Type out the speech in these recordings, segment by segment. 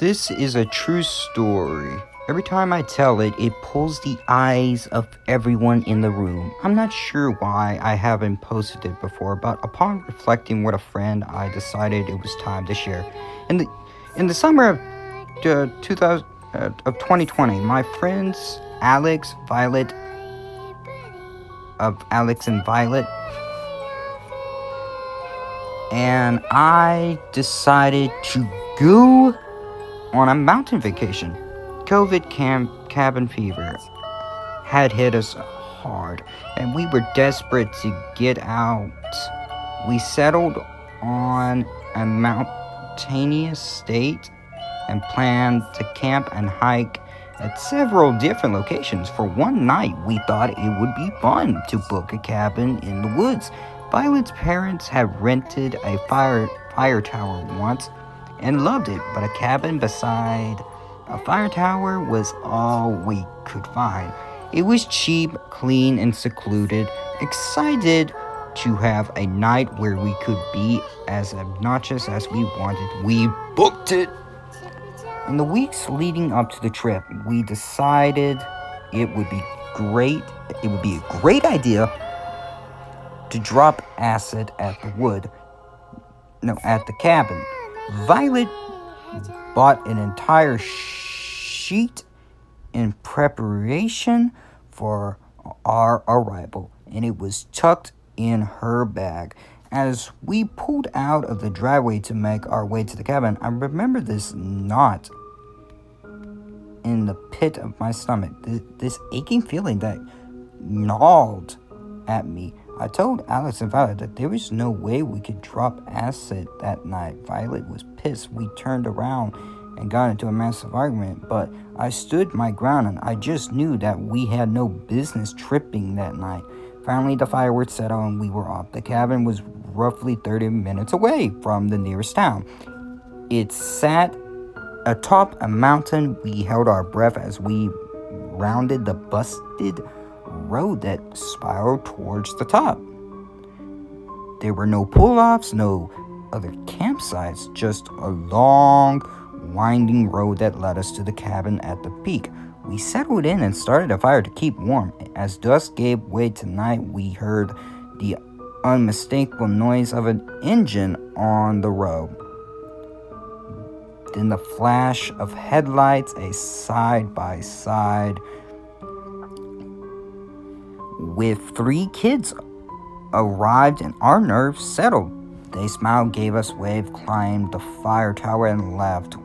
This is a true story. Every time I tell it, it pulls the eyes of everyone in the room. I'm not sure why I haven't posted it before, but upon reflecting with a friend, I decided it was time to share. In the summer of 2020, my friends Alex and Violet and I decided to go on a mountain vacation. COVID cabin fever had hit us hard, and we were desperate to get out. We settled on a mountainous state and planned to camp and hike at several different locations. For one night, we thought it would be fun to book a cabin in the woods. Violet's parents had rented a fire tower once and loved it, but a cabin beside a fire tower was all we could find. It was cheap, clean, and secluded. Excited to have a night where we could be as obnoxious as we wanted, we booked it. In the weeks leading up to the trip, we decided it would be a great idea to drop acid at the cabin. Violet bought an entire sheet in preparation for our arrival, and it was tucked in her bag. As we pulled out of the driveway to make our way to the cabin, I remember this knot in the pit of my stomach, this aching feeling that gnawed at me. I told Alex and Violet that there was no way we could drop acid that night. Violet was pissed. We turned around and got into a massive argument, but I stood my ground and I just knew that we had no business tripping that night. Finally, the fireworks settled and we were off. The cabin was roughly 30 minutes away from the nearest town. It sat atop a mountain. We held our breath as we rounded the busted road that spiraled towards the top. There were no pull-offs, no other campsites, just a long, winding road that led us to the cabin at the peak. We settled in and started a fire to keep warm. As dusk gave way to night, we heard the unmistakable noise of an engine on the road. Then the flash of headlights, a side-by-side with 3 kids arrived, and our nerves settled. They smiled, gave us wave, climbed the fire tower, and left.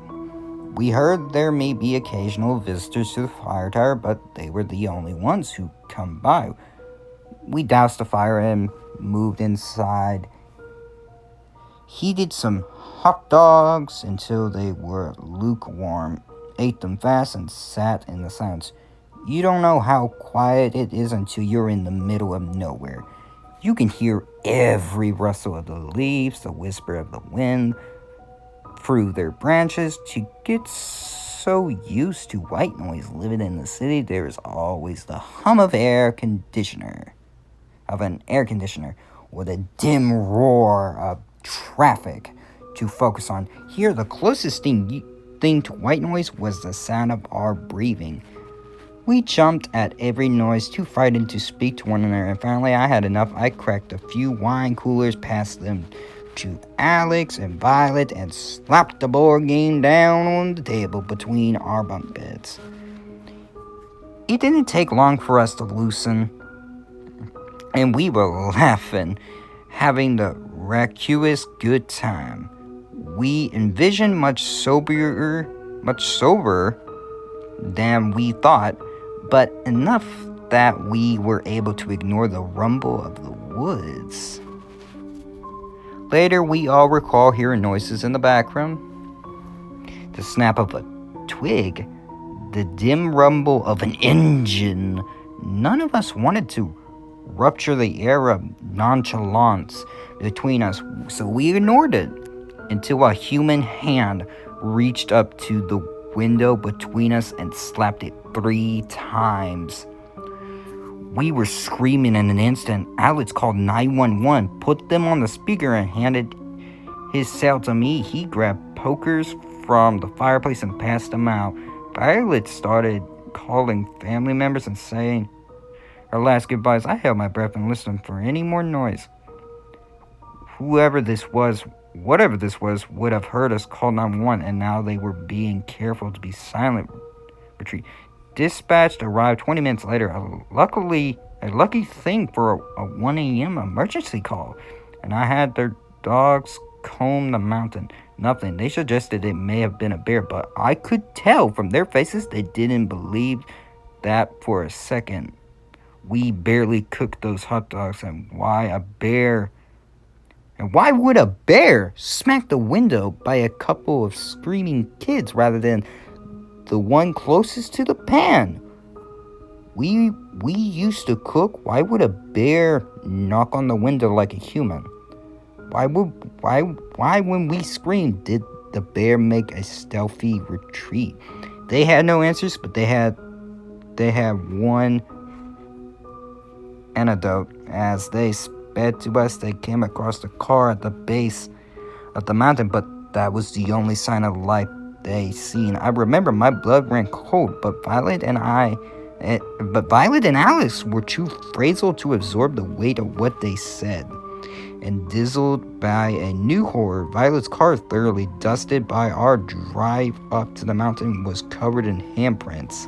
We heard there may be occasional visitors to the fire tower, but they were the only ones who come by. We doused the fire and moved inside, heated some hot dogs until they were lukewarm, ate them fast, and sat in the silence. You don't know how quiet it is until you're in the middle of nowhere. You can hear every rustle of the leaves, the whisper of the wind through their branches. To get so used to white noise living in the city, there is always the hum of an air conditioner, or the dim roar of traffic to focus on. Here, the closest thing to white noise was the sound of our breathing. We jumped at every noise, too frightened to speak to one another, and finally I had enough. I cracked a few wine coolers, passed them to Alex and Violet, and slapped the board game down on the table between our bunk beds. It didn't take long for us to loosen, and we were laughing, having the raucous good time. We envisioned much soberer than we thought, but enough that we were able to ignore the rumble of the woods. Later, we all recall hearing noises in the background, the snap of a twig, the dim rumble of an engine. None of us wanted to rupture the air of nonchalance between us, so we ignored it until a human hand reached up to the window between us and slapped it 3 times. We were screaming in an instant. Alex called 911, put them on the speaker, and handed his cell to me. He grabbed pokers from the fireplace and passed them out. Violet started calling family members and saying her last goodbyes. I held my breath and listened for any more noise. Whatever this was, would have heard us call 911, and now they were being careful to be silent. Retreat. Dispatch arrived 20 minutes later. A lucky thing for a 1 a.m. emergency call. And I had their dogs comb the mountain. Nothing. They suggested it may have been a bear, but I could tell from their faces they didn't believe that for a second. We barely cooked those hot dogs, and why would a bear smack the window by a couple of screaming kids rather than the one closest to the pan? We used to cook. Why would a bear knock on the window like a human? Why when we screamed did the bear make a stealthy retreat? They had no answers, but they had one antidote. As they sped to us, they came across the car at the base of the mountain, but that was the only sign of life they seen. I remember my blood ran cold, but Violet and Alex were too frazzled to absorb the weight of what they said. And dazzled by a new horror, Violet's car, thoroughly dusted by our drive up to the mountain, was covered in handprints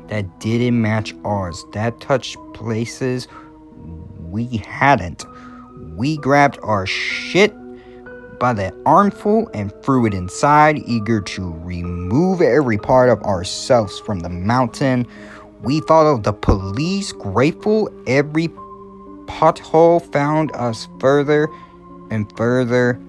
that didn't match ours, that touched places we hadn't. We grabbed our shit by the armful and threw it inside, eager to remove every part of ourselves from the mountain. We followed the police, grateful every pothole found us further and further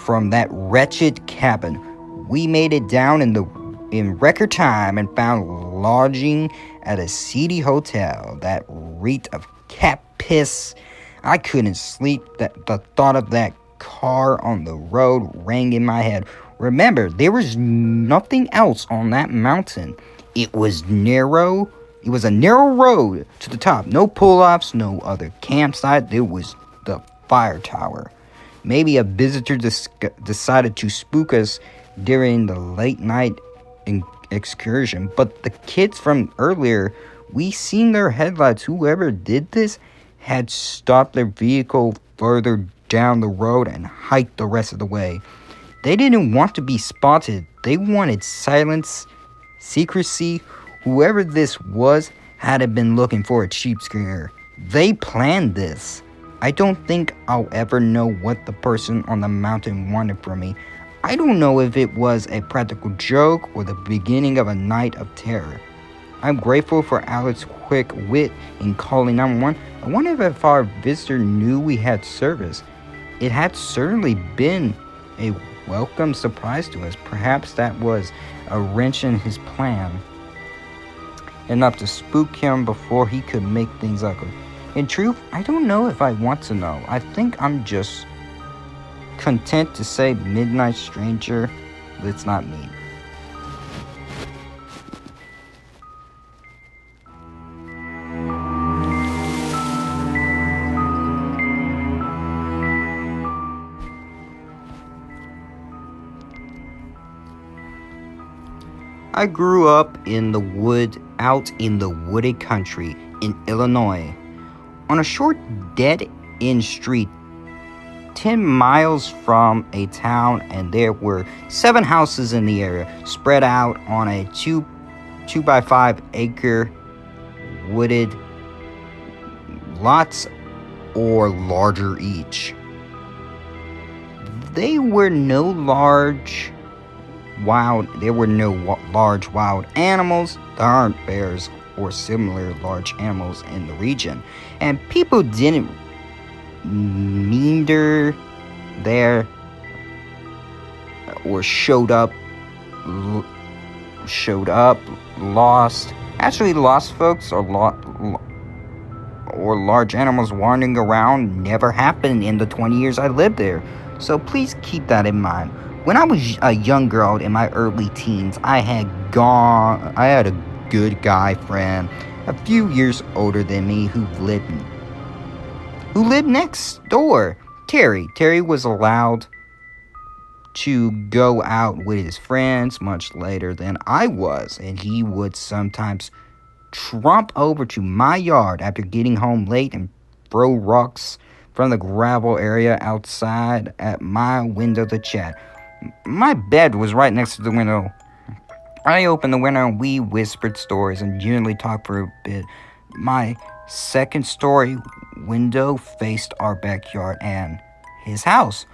from that wretched cabin. We made it down in record time and found lodging at a seedy hotel that reeked of cat piss. I couldn't sleep. The thought of that car on the road rang in my head. Remember, there was nothing else on that mountain. It was a narrow road to the top. No pull-offs, no other campsite. There was the fire tower. Maybe a visitor decided to spook us during the late night excursion. But the kids from earlier, we seen their headlights. Whoever did this had stopped their vehicle further down the road and hiked the rest of the way. They didn't want to be spotted. They wanted silence, secrecy. Whoever this was had been looking for a cheap scare. They planned this. I don't think I'll ever know what the person on the mountain wanted from me. I don't know if it was a practical joke or the beginning of a night of terror. I'm grateful for Alex's quick wit in calling 911. I wonder if our visitor knew we had service. It had certainly been a welcome surprise to us. Perhaps that was a wrench in his plan, enough to spook him before he could make things ugly. In truth, I don't know if I want to know. I think I'm just content to say, midnight stranger, let's not meet. I grew up out in the wooded country in Illinois, on a short dead-end street 10 miles from a town, and there were 7 houses in the area, spread out on a 2 by 5 acre wooded lots or larger each. There were no large wild animals. There aren't bears or similar large animals in the region, and people didn't meander there or showed up lost. Actually, lost folks or large animals wandering around never happened in the 20 years I lived there. So please keep that in mind. When I was a young girl in my early teens, I had a good guy friend, a few years older than me, who lived next door. Terry was loud to go out with his friends much later than I was, and he would sometimes tromp over to my yard after getting home late and throw rocks from the gravel area outside at my window to chat. My bed was right next to the window. I opened the window and we whispered stories and generally talked for a bit. My second story window faced our backyard, and his house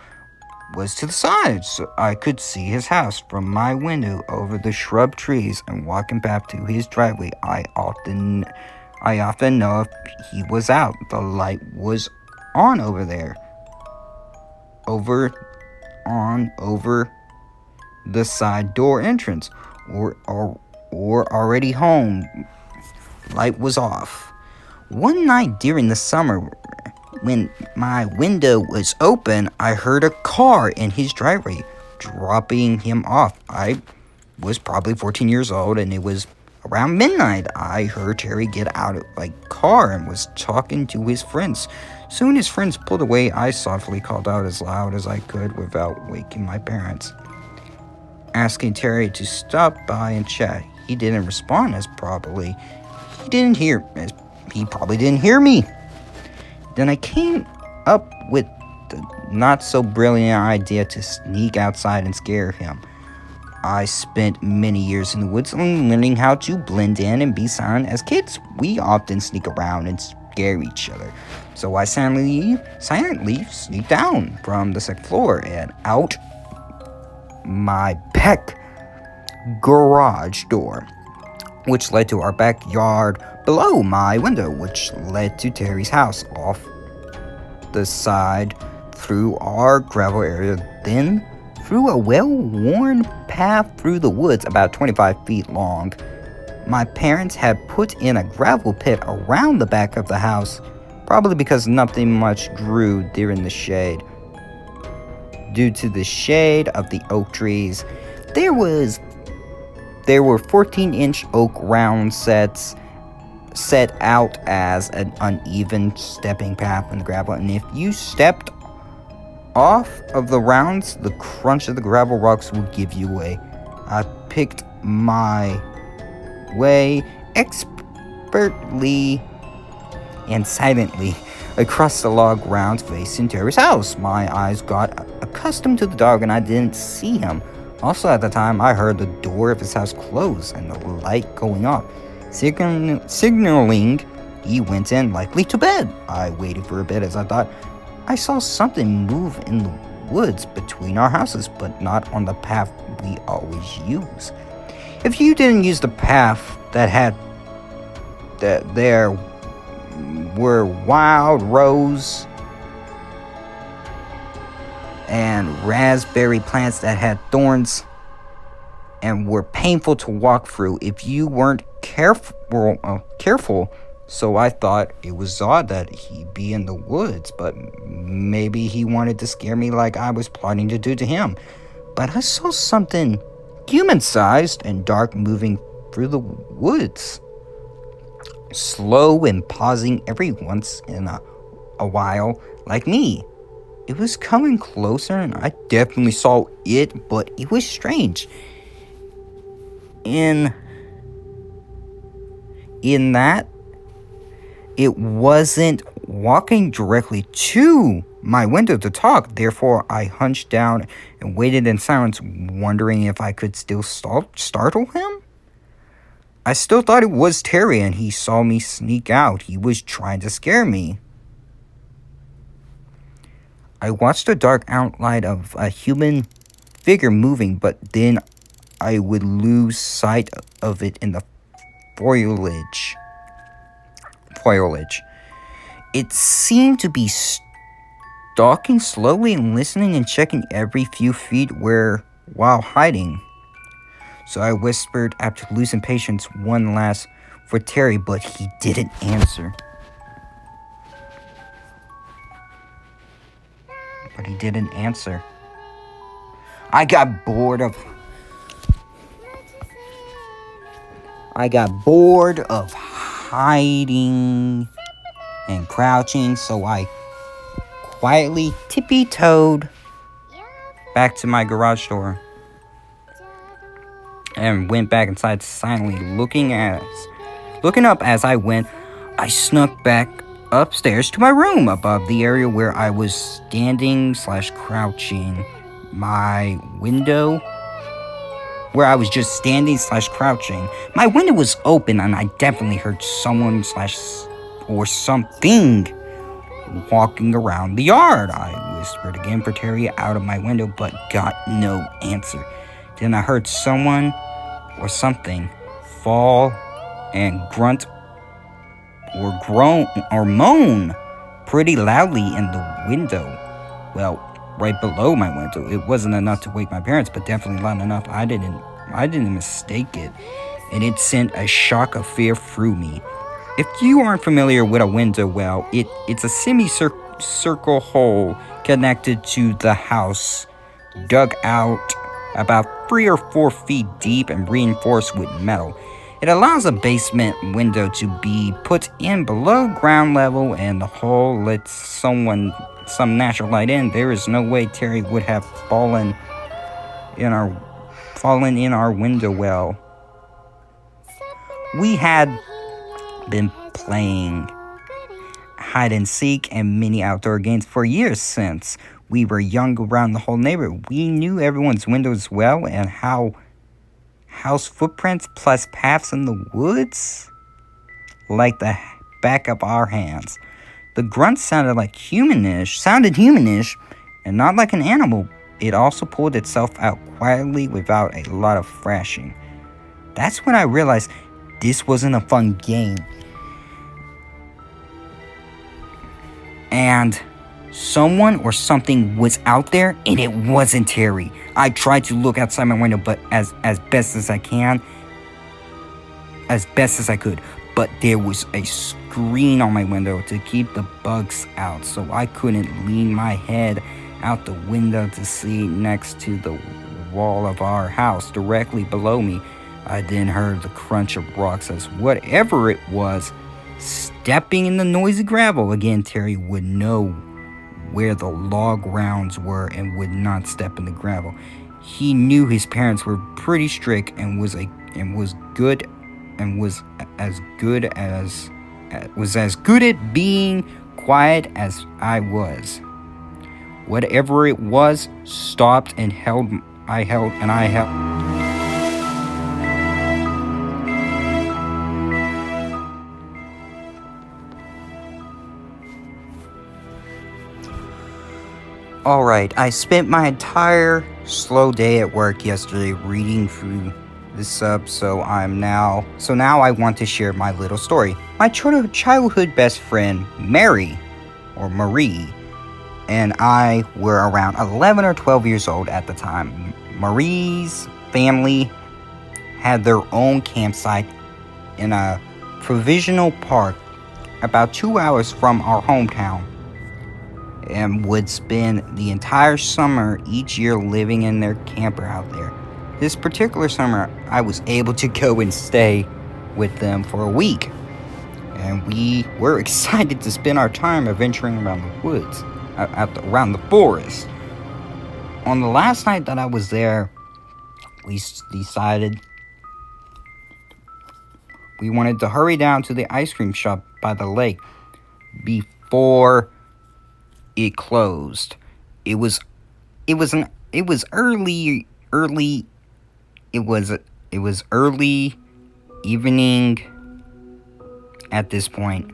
was to the side, so I could see his house from my window over the shrub trees. And walking back to his driveway, I often know if he was out. The light was on over there, over the side door entrance, or already home. Light was off. One night during the summer, when my window was open, I heard a car in his driveway dropping him off. I was probably 14 years old, and it was around midnight. I heard Terry get out of my car and was talking to his friends. Soon his friends pulled away. I softly called out as loud as I could without waking my parents, asking Terry to stop by and chat. He didn't respond, as probably he probably didn't hear me. Then I came up with the not so brilliant idea to sneak outside and scare him. I spent many years in the woods learning how to blend in and be silent. As kids, we often sneak around and scare each other. So I silently sneaked down from the second floor and out my back garage door, which led to our backyard below my window, which led to Terry's house off the side through our gravel area, then through a well-worn path through the woods about 25 feet long. My parents had put in a gravel pit around the back of the house, probably because nothing much grew during the shade. Due to the shade of the oak trees, there were 14-inch oak round set out as an uneven stepping path in the gravel, and if you stepped off of the rounds, the crunch of the gravel rocks would give you away. I picked my way expertly and silently across the log grounds facing Terry's house. My eyes got accustomed to the dog and I didn't see him. Also at the time, I heard the door of his house close and the light going off, signaling he went in, likely to bed. I waited for a bit as I thought I saw something move in the woods between our houses, but not on the path we always use. If you didn't use the path that there were wild rose and raspberry plants that had thorns and were painful to walk through if you weren't careful. So I thought it was odd that he'd be in the woods, but maybe he wanted to scare me like I was plotting to do to him. But I saw something human-sized and dark moving through the woods, slow and pausing every once in a while, like me. It was coming closer, and I definitely saw it, but it was strange. In that, it wasn't walking directly to my window to talk. Therefore, I hunched down and waited in silence, wondering if I could still startle him. I still thought it was Terry, and he saw me sneak out. He was trying to scare me. I watched the dark outline of a human figure moving, but then I would lose sight of it in the foliage. It seemed to be stalking slowly and listening and checking every few feet while hiding. So I whispered after losing patience one last for Terry, but he didn't answer. I got bored of hiding and crouching, so I quietly tippy-toed back to my garage door and went back inside silently, looking up as I went. I snuck back upstairs to my room above the area where I was standing/crouching. My window, where I was just standing/crouching. My window was open and I definitely heard someone or something walking around the yard. I whispered again for Terry out of my window, but got no answer. Then I heard someone or something fall and grunt or groan or moan pretty loudly in the window. Well, right below my window. It wasn't enough to wake my parents, but definitely loud enough I didn't mistake it, and it sent a shock of fear through me. If you aren't familiar with a window well, it's a semicircle hole connected to the house, dug out about 3 or 4 feet deep and reinforced with metal. It allows a basement window to be put in below ground level, and the hole lets some natural light in. There is no way Terry would have fallen in our window well. We had been playing hide and seek and many outdoor games for years since we were young around the whole neighborhood. We knew everyone's windows well and how house footprints plus paths in the woods like the back of our hands. The grunt sounded humanish, and not like an animal. It also pulled itself out quietly without a lot of thrashing. That's when I realized this wasn't a fun game. And someone or something was out there, and it wasn't Terry. I tried to look outside my window, but as best as I could. But there was a screen on my window to keep the bugs out, so I couldn't lean my head out the window to see next to the wall of our house directly below me. I then heard the crunch of rocks as whatever it was stepping in the noisy gravel. Again, Terry would know where the log rounds were and would not step in the gravel. He knew his parents were pretty strict and was as good at being quiet as I was. Whatever it was stopped and I held. Alright, I spent my entire slow day at work yesterday reading through the sub, so now I want to share my little story. My childhood best friend, Marie, and I were around 11 or 12 years old at the time. Marie's family had their own campsite in a provisional park about 2 hours from our hometown, and would spend the entire summer each year living in their camper out there. This particular summer, I was able to go and stay with them for a week, and we were excited to spend our time adventuring around the woods, around the forest. On the last night that I was there, we decided we wanted to hurry down to the ice cream shop by the lake before it closed. It was early evening at this point.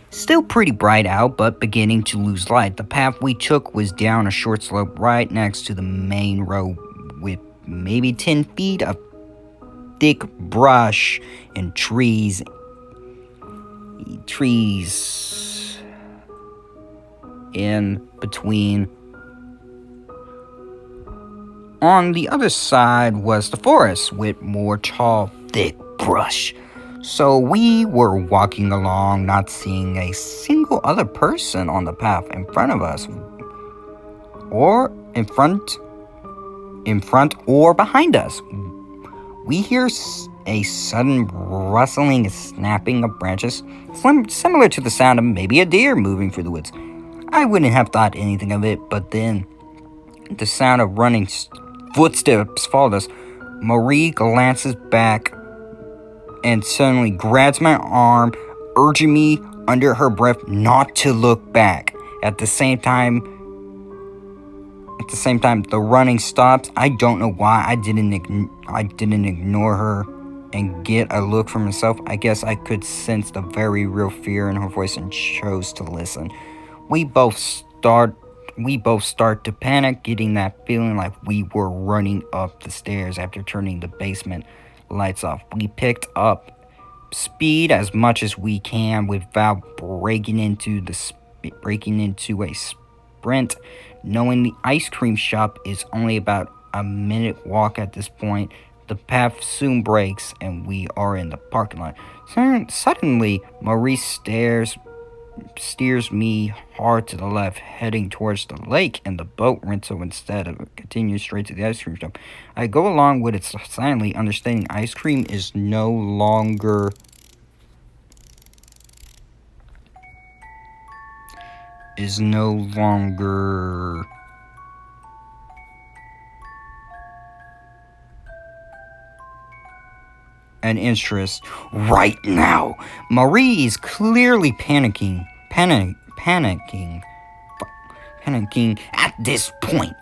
Still pretty bright out, but beginning to lose light. The path we took was down a short slope right next to the main road with maybe 10 feet of thick brush and trees in between. On the other side was the forest with more tall, thick brush. So we were walking along, not seeing a single other person on the path in front of us, or in front or behind us. We hear a sudden rustling and snapping of branches, similar to the sound of maybe a deer moving through the woods. I wouldn't have thought anything of it, but then The sound of running footsteps followed us. Marie glances back and suddenly grabs my arm, urging me under her breath not to look back. At the same time, the running stops. I don't know why I didn't ignore her and get a look for myself. I guess I could sense the very real fear in her voice and chose to listen. We both start to panic, getting that feeling like we were running up the stairs after turning the basement lights off. We picked up speed as much as we can without breaking into a sprint. Knowing the ice cream shop is only about a minute walk at this point, the path soon breaks and we are in the parking lot. Suddenly, Maurice steers me hard to the left, heading towards the lake and the boat rental instead of continuing straight to the ice cream shop. I go along with it silently, understanding ice cream is no longer an interest right now. Marie is clearly panicking at this point.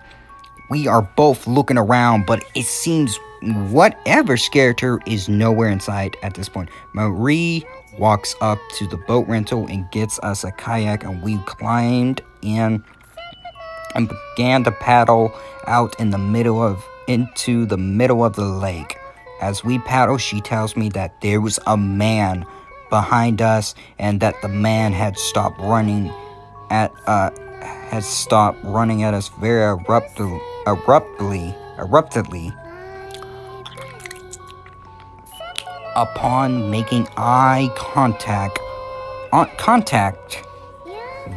We are both looking around, but it seems whatever scared her is nowhere in sight at this point. Marie walks up to the boat rental and gets us a kayak, and we climbed in and began to paddle out into the middle of the lake. As we paddle, she tells me that there was a man behind us and that the man had stopped running at us very abruptly upon making eye contact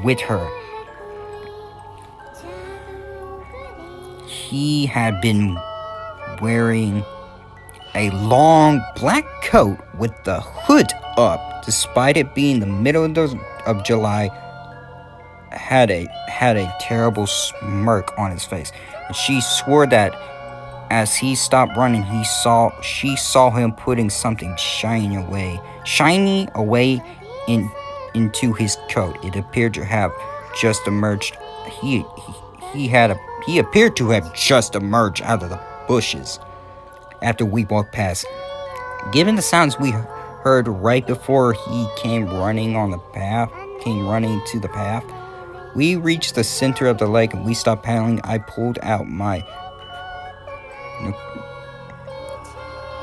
with her. He had been wearing a long black coat with the hood up, despite it being the middle of July. Had a terrible smirk on his face, and she swore that as he stopped running, she saw him putting something shiny away into his coat. It appeared to have just emerged. He appeared to have just emerged out of the bushes after we walked past. Given the sounds we heard right before he came running to the path, we reached the center of the lake and we stopped paddling. I pulled out my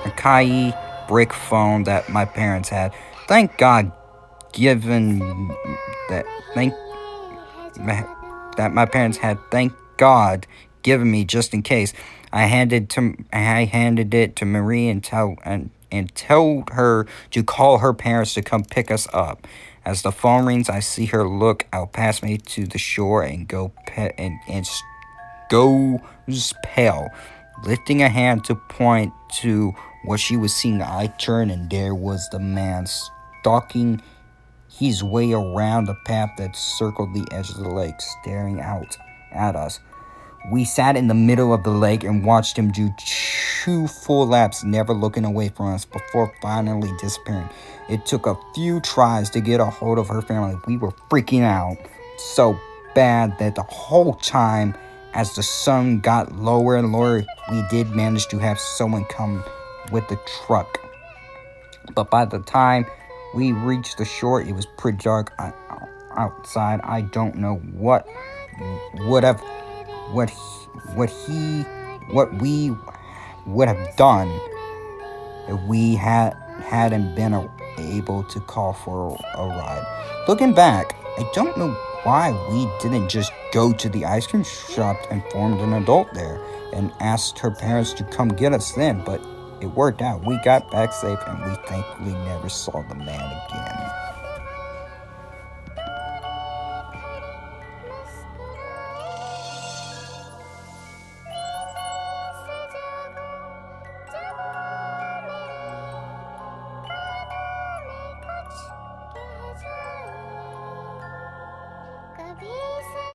Nakai brick phone that my parents had. Thank God given me just in case. I handed it to Marie and told her to call her parents to come pick us up. As the phone rings, I see her look out past me to the shore and goes pale. Lifting a hand to point to what she was seeing, I turned and there was the man stalking his way around the path that circled the edge of the lake, staring out at us. We sat in the middle of the lake and watched him do 2 full laps, never looking away from us, before finally disappearing. It took a few tries to get a hold of her family. We were freaking out so bad that the whole time, as the sun got lower and lower, we did manage to have someone come with the truck. But by the time we reached the shore, it was pretty dark outside. I don't know what we would have done if we hadn't been able to call for a ride. Looking back, I don't know why we didn't just go to the ice cream shop and informed an adult there and asked her parents to come get us then, but it worked out. We got back safe and we thankfully never saw the man again.